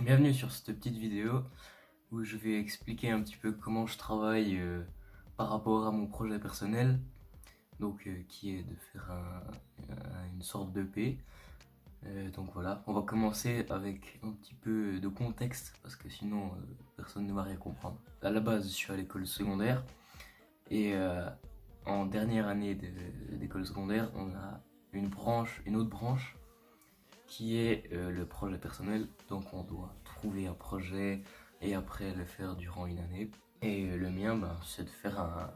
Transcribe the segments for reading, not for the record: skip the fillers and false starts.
Bienvenue sur cette petite vidéo où je vais expliquer un petit peu comment je travaille par rapport à mon projet personnel, qui est de faire une sorte d'EP. Donc voilà, on va commencer avec un petit peu de contexte parce que sinon personne ne va rien comprendre. À la base, je suis à l'école secondaire et en dernière année d'école secondaire, on a une autre branche qui est le projet personnel. Donc on doit trouver un projet et après le faire durant une année. Et le mien, c'est de faire un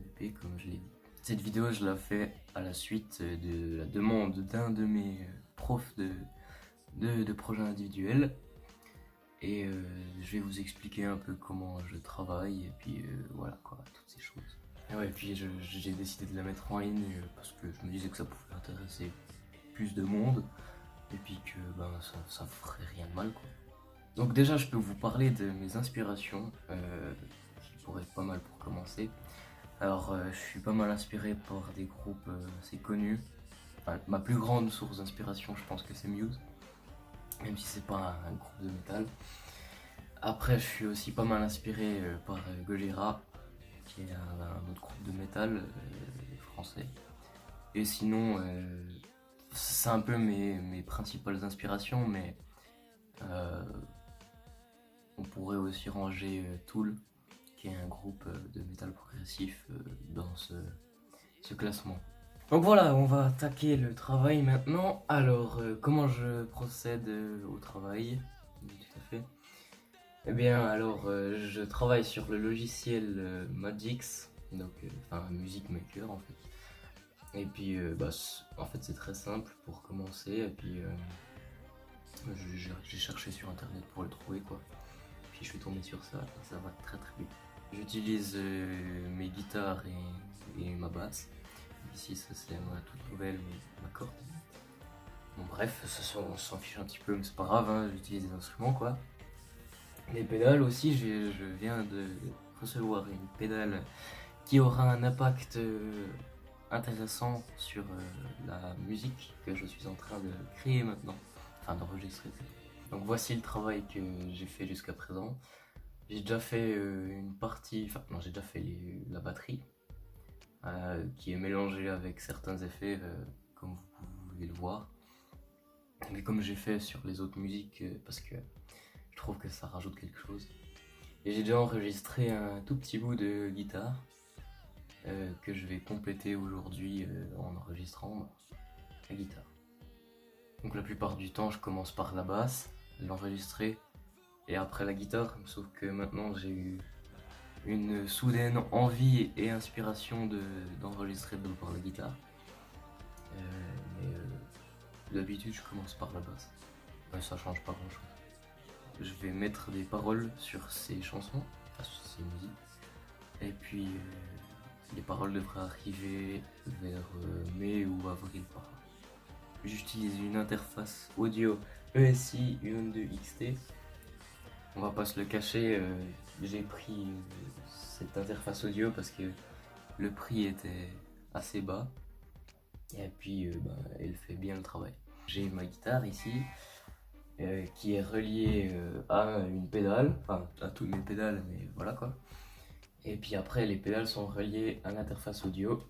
EP comme je l'ai dit. Cette vidéo, je la fais à la suite de la demande d'un de mes profs de projet individuel. Et je vais vous expliquer un peu comment je travaille et puis voilà quoi, toutes ces choses. Et ouais, puis j'ai décidé de la mettre en ligne parce que je me disais que ça pouvait intéresser plus de monde et puis que ça ferait rien de mal quoi. Donc déjà je peux vous parler de mes inspirations qui pourraient être pas mal pour commencer. Alors je suis pas mal inspiré par des groupes assez connus. Enfin, ma plus grande source d'inspiration je pense que c'est Muse, même si c'est pas un groupe de métal. Après je suis aussi pas mal inspiré par Gojira, qui est un autre groupe de métal français. Et sinon c'est un peu mes principales inspirations, mais euh, on pourrait aussi ranger Tool, qui est un groupe de métal progressif dans ce classement. Donc voilà, on va attaquer le travail maintenant. Alors, comment je procède au travail? Oui, tout à fait. Eh bien, alors, je travaille sur le logiciel Magix, enfin Music Maker en fait. Et puis, en fait, c'est très simple pour commencer. Et puis, j'ai cherché sur internet pour le trouver quoi. Puis je suis tombé sur ça et ça va très très bien. J'utilise mes guitares et ma basse. Ici, ça c'est ma toute nouvelle ma corde. Bon, bref, on s'en fiche un petit peu, mais c'est pas grave, hein, j'utilise des instruments quoi. Les pédales aussi, je viens de recevoir une pédale qui aura un impact intéressant sur la musique que je suis en train de créer maintenant, enfin d'enregistrer. Donc voici le travail que j'ai fait jusqu'à présent. J'ai déjà fait une partie, enfin non, j'ai déjà fait la batterie qui est mélangée avec certains effets comme vous pouvez le voir. Mais comme j'ai fait sur les autres musiques parce que je trouve que ça rajoute quelque chose. Et j'ai déjà enregistré un tout petit bout de guitare que je vais compléter aujourd'hui en enregistrant la guitare. Donc la plupart du temps je commence par la basse, l'enregistrer et après la guitare, sauf que maintenant j'ai eu une soudaine envie et inspiration d'enregistrer par la guitare. D'habitude je commence par la basse. Ça change pas grand chose. Je vais mettre des paroles sur ces chansons, enfin sur ces musiques. Et puis les paroles devraient arriver vers mai ou avril par là. J'utilise une interface audio ESI UN2XT. On va pas se le cacher, j'ai pris cette interface audio parce que le prix était assez bas. Et puis elle fait bien le travail. J'ai ma guitare ici qui est reliée à une pédale, enfin à toutes mes pédales, mais voilà quoi. Et puis après les pédales sont reliées à l'interface audio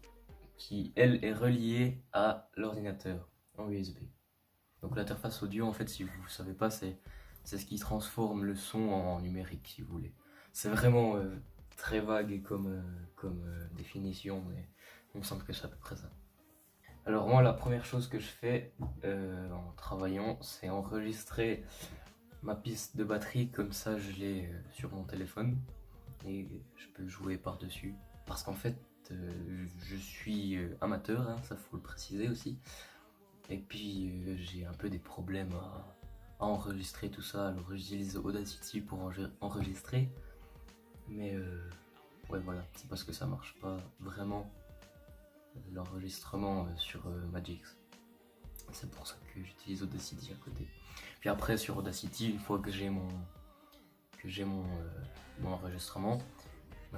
qui elle est reliée à l'ordinateur en USB. Donc l'interface audio en fait si vous ne savez pas c'est ce qui transforme le son en numérique si vous voulez. C'est vraiment très vague comme définition, mais il me semble que c'est à peu près ça. Alors moi la première chose que je fais en travaillant c'est enregistrer ma piste de batterie, comme ça je l'ai sur mon téléphone et je peux jouer par dessus parce qu'en fait je suis amateur, hein, ça faut le préciser aussi, et puis j'ai un peu des problèmes à enregistrer tout ça. Alors j'utilise Audacity pour enregistrer, mais ouais voilà, c'est parce que ça marche pas vraiment l'enregistrement sur Magix. C'est pour ça que j'utilise Audacity à côté. Puis après sur Audacity, une fois que j'ai mon enregistrement,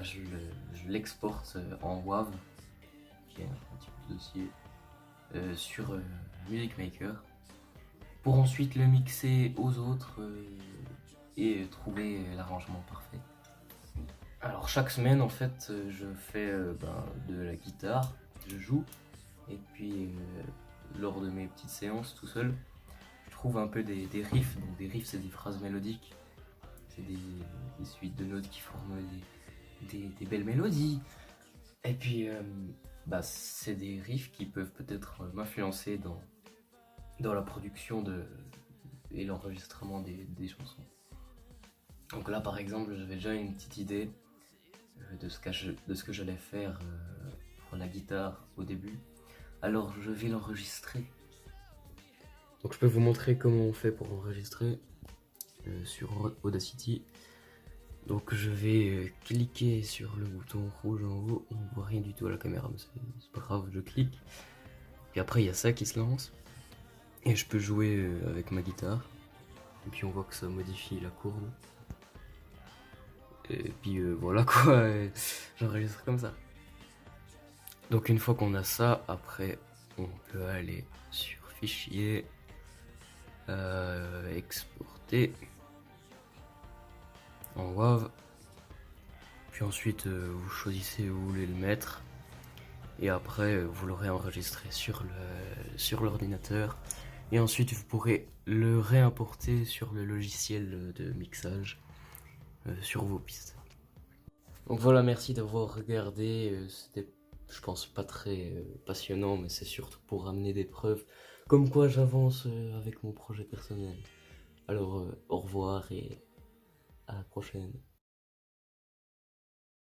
je l'exporte en WAV, qui est un petit dossier, sur Music Maker, pour ensuite le mixer aux autres et trouver l'arrangement parfait. Alors chaque semaine en fait je fais de la guitare, je joue et puis lors de mes petites séances tout seul je trouve un peu des riffs. Donc des riffs c'est des phrases mélodiques, c'est des suites de notes qui forment des belles mélodies. Et puis c'est des riffs qui peuvent peut-être m'influencer dans la production et l'enregistrement des chansons. Donc là par exemple j'avais déjà une petite idée de ce que j'allais faire pour la guitare au début. Alors je vais l'enregistrer. Donc je peux vous montrer comment on fait pour enregistrer sur Audacity. Donc je vais cliquer sur le bouton rouge en haut, on ne voit rien du tout à la caméra mais c'est pas grave, je clique. Puis après il y a ça qui se lance et je peux jouer avec ma guitare. Et puis on voit que ça modifie la courbe. Et puis voilà quoi, j'enregistre comme ça. Donc une fois qu'on a ça, après on peut aller sur fichier, exporter en WAV. Puis ensuite vous choisissez où vous voulez le mettre. Et après vous l'aurez enregistré sur l'ordinateur. Et ensuite vous pourrez le réimporter sur le logiciel de mixage sur vos pistes. Donc voilà, merci d'avoir regardé. C'était, je pense, pas très passionnant, mais c'est surtout pour ramener des preuves comme quoi j'avance avec mon projet personnel. Alors au revoir et à la prochaine.